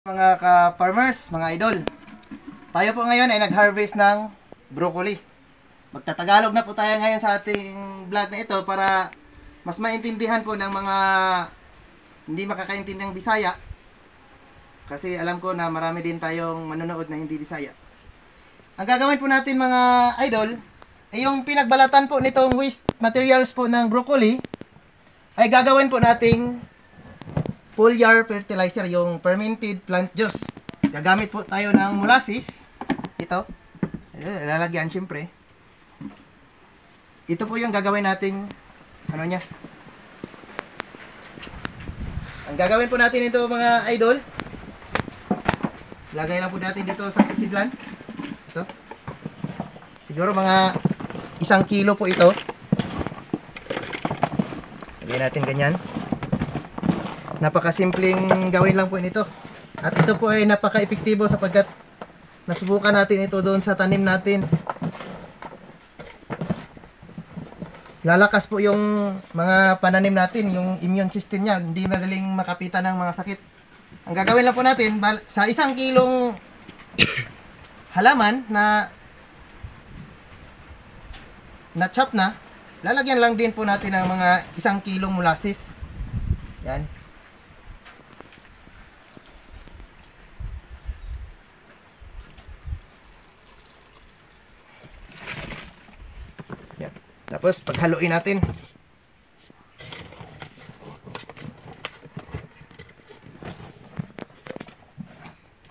Mga ka-farmers, mga idol, tayo po ngayon ay nag-harvest ng broccoli. Magtatagalog na po tayo ngayon sa ating vlog na ito para mas maintindihan po ng mga hindi makakaintinding Bisaya. Kasi alam ko na marami din tayong manonood na hindi Bisaya. Ang gagawin po natin mga idol, ay yung pinagbalatan po nitong waste materials po ng broccoli, ay gagawin po nating foliar fertilizer, yung fermented plant juice. Gagamit po tayo ng molasses. Ito. Lalagyan syempre. Ito po yung gagawin nating ano niya. Ang gagawin po natin ito mga idol. Lagay lang po natin dito sa sisidlan. Ito. Siguro mga 1 kilo po ito. Lagyan natin ganyan. Napakasimpleng gawin lang po nito. At ito po ay napaka-epektibo sapagkat nasubukan natin ito doon sa tanim natin. Lalakas po yung mga pananim natin, yung immune system niya, hindi madaling makapitan ng mga sakit. Ang gagawin lang po natin, sa 1 kilong halaman na chop na, lalagyan lang din po natin ng mga 1 kilong molasses. Yan. Tapos paghaluin natin.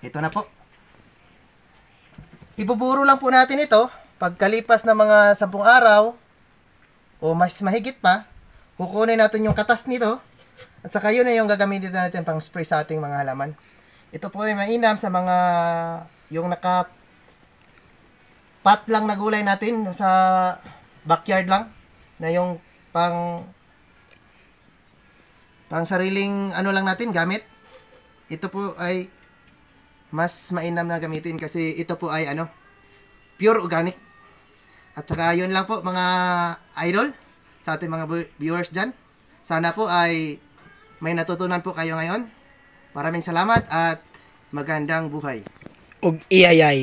Ito na po. Ibuburo lang po natin ito pagkalipas ng mga 10 araw o mas mahigit pa. Kukunin natin yung katas nito at saka yun na yung gagamitin natin pang spray sa ating mga halaman. Ito po ay mainam sa mga yung naka pot lang na gulay natin sa backyard lang, na yung pang sariling ano lang natin gamit. Ito po ay mas mainam na gamitin kasi ito po ay ano, pure organic. At saka yun lang po mga idol sa ating mga viewers dyan. Sana po ay may natutunan po kayo ngayon. Maraming salamat at magandang buhay. Ug iyayay.